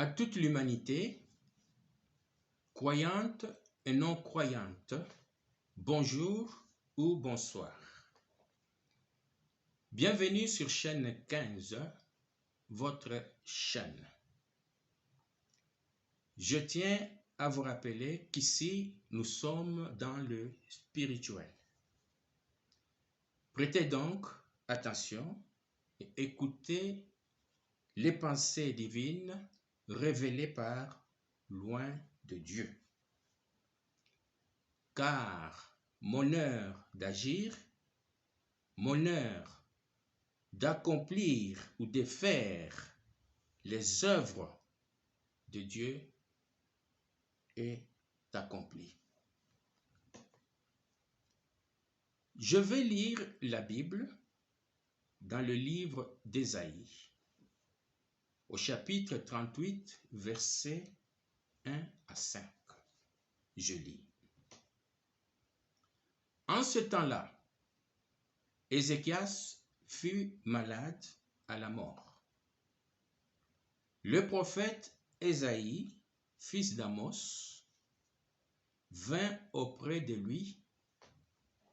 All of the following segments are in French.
à toute l'humanité, croyante et non croyante, bonjour ou bonsoir. Bienvenue sur chaîne 15, votre chaîne. Je tiens à vous rappeler qu'ici, nous sommes dans le spirituel. Prêtez donc attention et écoutez les pensées divines révélées par loin de Dieu. Car mon heure d'agir, mon heure d'accomplir ou de faire les œuvres de Dieu est accomplie. Je vais lire la Bible dans le livre d'Ésaïe, au chapitre 38, versets 1 à 5. Je lis. En ce temps-là, Ézéchias fut malade à la mort. Le prophète Ésaïe, fils d'Amos, vint auprès de lui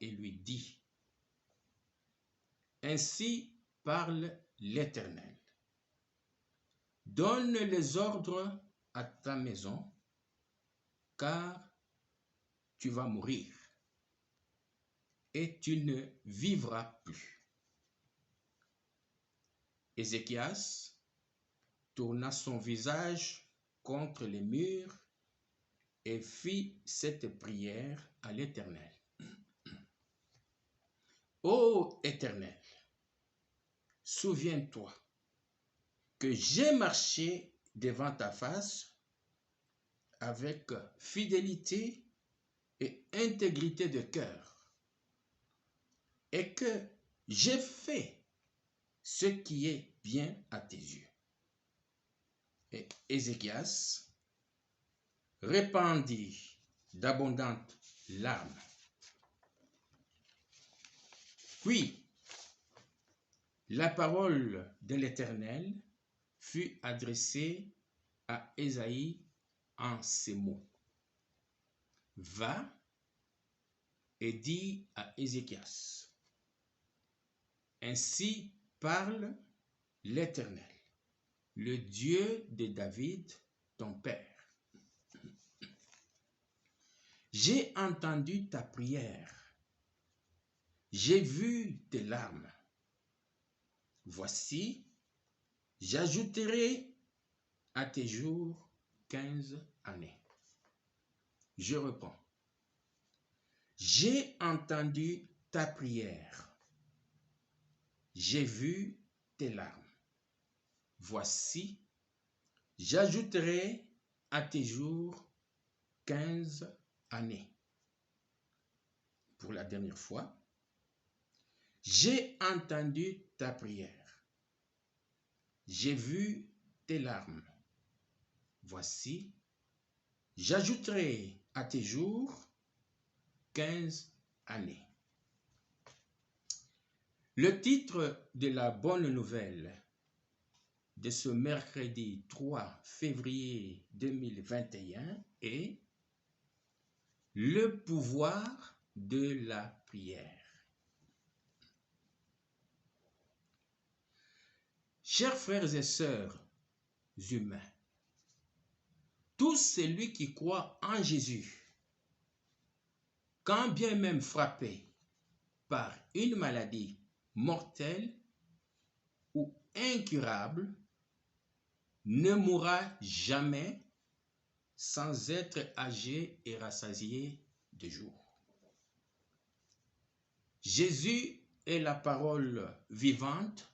et lui dit: Ainsi parle l'Éternel. Donne les ordres à ta maison, car tu vas mourir et tu ne vivras plus. Ézéchias tourna son visage contre les murs et fit cette prière à l'Éternel. Ô Éternel, souviens-toi que j'ai marché devant ta face avec fidélité et intégrité de cœur, et que j'ai fait ce qui est bien à tes yeux. Et Ézéchias répandit d'abondantes larmes. Puis, la parole de l'Éternel fut adressée à Ésaïe en ces mots. Va et dis à Ézéchias: Ainsi parle l'Éternel, le Dieu de David, ton père. J'ai entendu ta prière, j'ai vu tes larmes. Voici, j'ajouterai à tes jours 15 années. Je réponds: j'ai entendu ta prière, j'ai vu tes larmes. Voici, j'ajouterai à tes jours 15 années. Pour la dernière fois, j'ai entendu ta prière, j'ai vu tes larmes. Voici, j'ajouterai à tes jours 15 années. Le titre de la bonne nouvelle de ce mercredi 3 février 2021 est le pouvoir de la prière. Chers frères et sœurs humains, tout celui qui croit en Jésus, quand bien même frappé par une maladie mortelle ou incurable, ne mourra jamais sans être âgé et rassasié de jours. Jésus est la parole vivante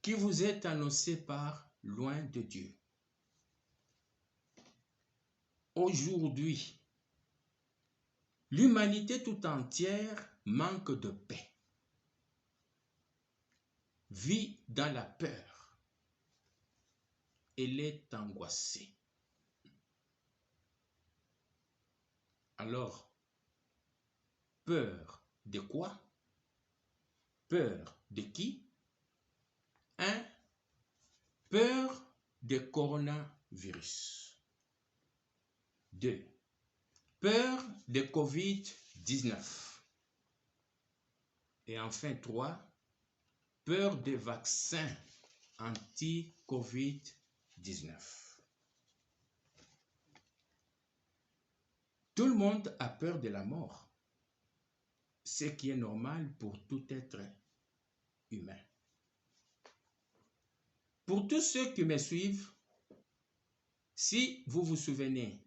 qui vous est annoncée par loin de Dieu. Aujourd'hui, l'humanité tout entière manque de paix, vit dans la peur, elle est angoissée. Alors, peur de quoi? Peur de qui? Peur de coronavirus. 2. Peur de COVID-19. Et enfin 3. Peur des vaccins anti-COVID-19. Tout le monde a peur de la mort, ce qui est normal pour tout être humain. Pour tous ceux qui me suivent, si vous vous souvenez,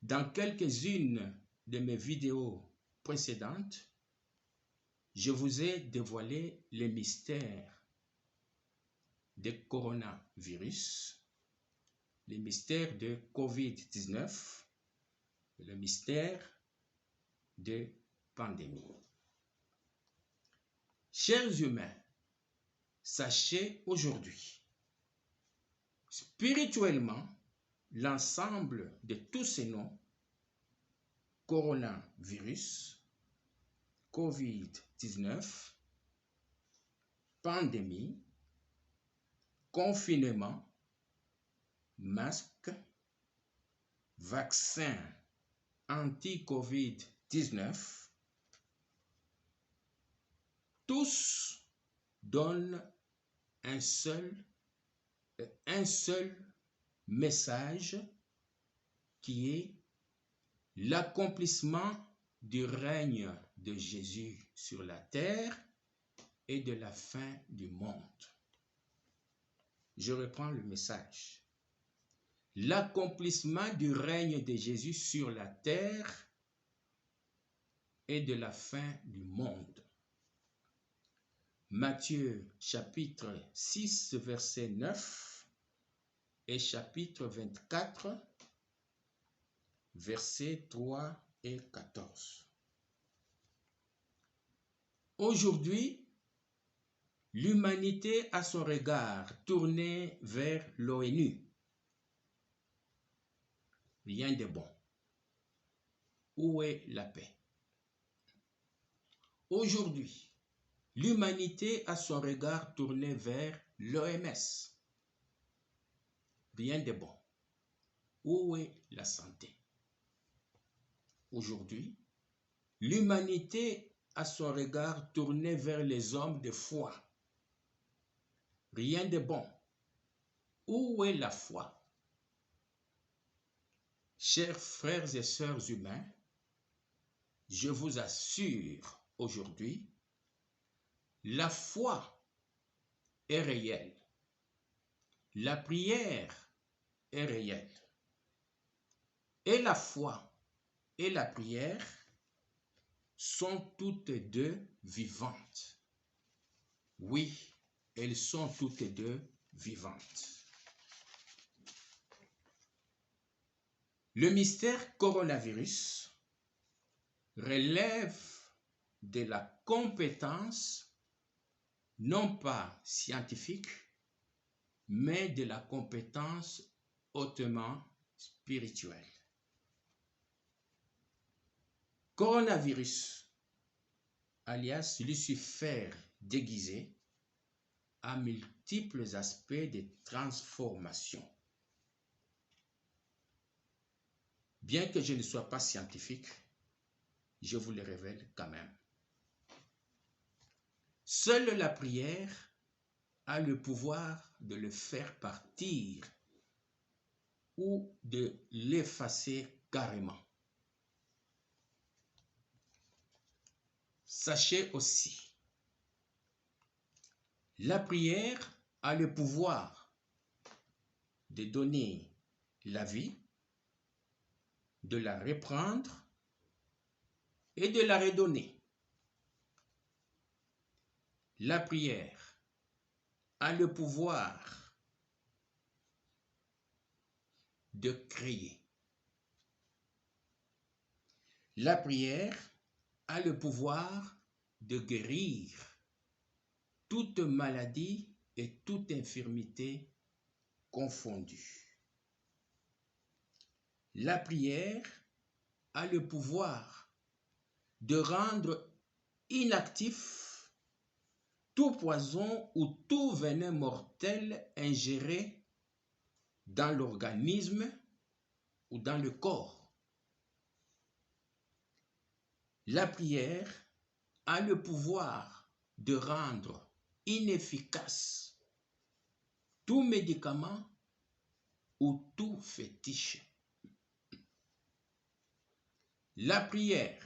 dans quelques-unes de mes vidéos précédentes, je vous ai dévoilé les mystères du coronavirus, les mystères de COVID-19, le mystère de pandémie. Chers humains, sachez aujourd'hui, spirituellement, l'ensemble de tous ces noms, coronavirus, COVID-19, pandémie, confinement, masque, vaccin anti-COVID-19, tous donnent un seul message qui est l'accomplissement du règne de Jésus sur la terre et de la fin du monde. Je reprends le message. L'accomplissement du règne de Jésus sur la terre et de la fin du monde. Matthieu chapitre 6 verset 9 et chapitre 24 versets 3 et 14. Aujourd'hui, l'humanité a son regard tourné vers l'ONU. Rien de bon. Où est la paix? Aujourd'hui, l'humanité a son regard tourné vers l'OMS. Rien de bon. Où est la santé? Aujourd'hui, l'humanité a son regard tourné vers les hommes de foi. Rien de bon. Où est la foi? Chers frères et sœurs humains, je vous assure aujourd'hui, la foi est réelle. La prière est réelle. Et la foi et la prière sont toutes deux vivantes. Oui, elles sont toutes deux vivantes. Le mystère coronavirus relève de la compétence non pas scientifique, mais de la compétence hautement spirituelle. Coronavirus, alias Lucifer déguisé, a multiples aspects de transformation. Bien que je ne sois pas scientifique, je vous le révèle quand même. Seule la prière a le pouvoir de le faire partir ou de l'effacer carrément. Sachez aussi, la prière a le pouvoir de donner la vie, de la reprendre et de la redonner. La prière a le pouvoir de créer. La prière a le pouvoir de guérir toute maladie et toute infirmité confondue. La prière a le pouvoir de rendre inactif tout poison ou tout venin mortel ingéré dans l'organisme ou dans le corps. La prière a le pouvoir de rendre inefficace tout médicament ou tout fétiche. La prière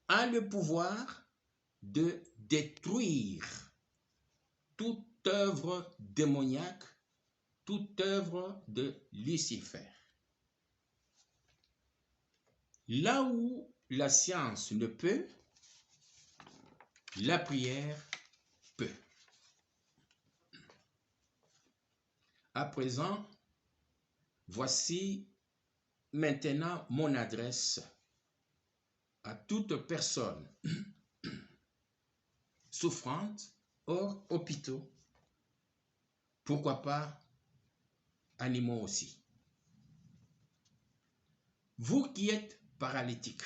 a le pouvoir de détruire toute œuvre démoniaque, toute œuvre de Lucifer. Là où la science ne peut, la prière peut. À présent, voici maintenant mon adresse à toute personne souffrante hors hôpitaux, pourquoi pas animaux aussi. Vous qui êtes paralytique,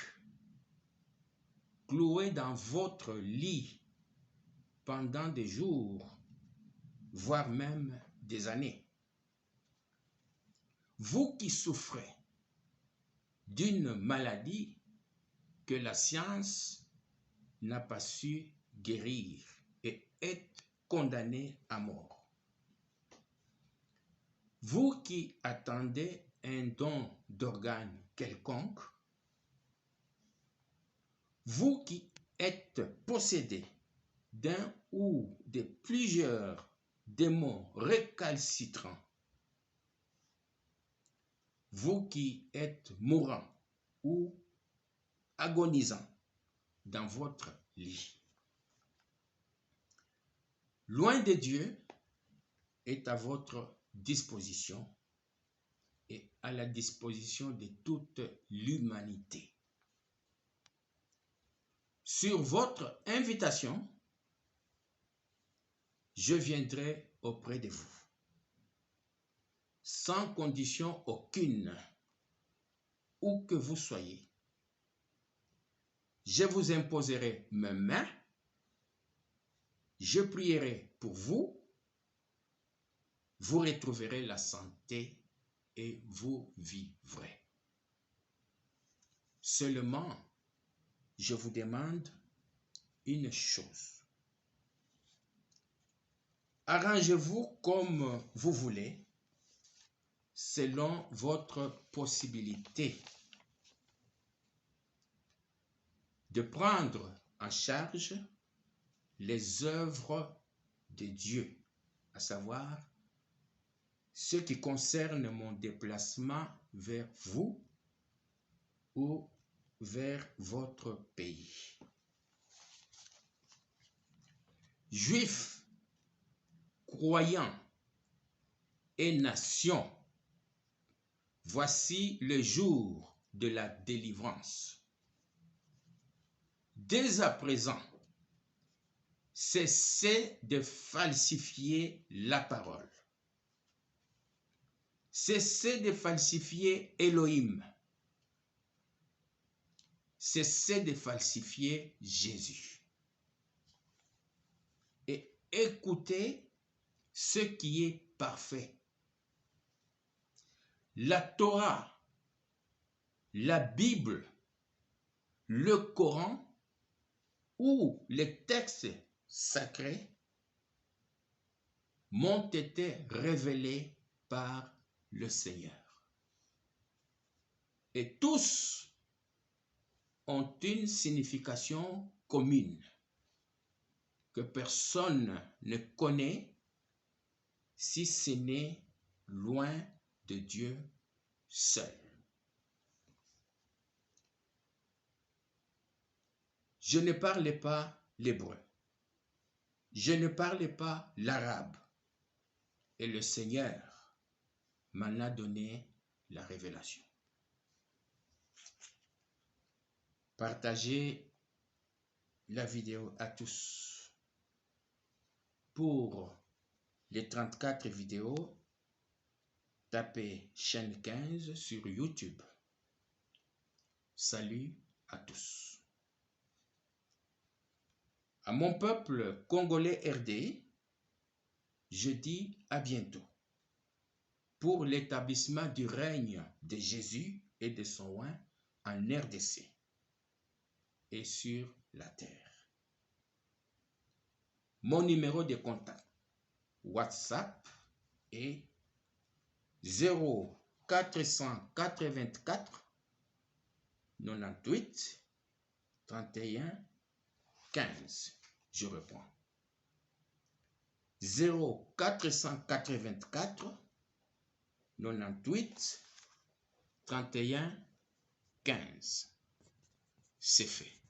cloué dans votre lit pendant des jours, voire même des années. Vous qui souffrez d'une maladie que la science n'a pas su guérir et êtes condamné à mort. Vous qui attendez un don d'organe quelconque, vous qui êtes possédé d'un ou de plusieurs démons récalcitrants, vous qui êtes mourant ou agonisant dans votre lit, loin de Dieu est à votre disposition et à la disposition de toute l'humanité. Sur votre invitation, je viendrai auprès de vous, sans condition aucune, où que vous soyez. Je vous imposerai mes mains, je prierai pour vous, vous retrouverez la santé et vous vivrez. Seulement, je vous demande une chose. Arrangez-vous comme vous voulez, selon votre possibilité, de prendre en charge les œuvres de Dieu, à savoir ce qui concerne mon déplacement vers vous ou vers votre pays. Juifs, croyants et nations, voici le jour de la délivrance. Dès à présent, cessez de falsifier la parole. Cessez de falsifier Elohim. Cessez de falsifier Jésus. Et écoutez ce qui est parfait. La Torah, la Bible, le Coran ou les textes sacrés m'ont été révélés par le Seigneur. Et tous ont une signification commune que personne ne connaît si ce n'est loin de Dieu seul. Je ne parlais pas l'hébreu. Je ne parlais pas l'arabe. Et le Seigneur m'en a donné la révélation. Partagez la vidéo à tous. Pour les 34 vidéos, tapez chaîne 15 sur YouTube. Salut à tous. À mon peuple congolais RD, je dis à bientôt. pour l'établissement du règne de Jésus et de son roi en RDC et sur la terre. Mon numéro de contact WhatsApp est 0484 98 31 15. Je reprends. 0484 98 31 15. C'est fait.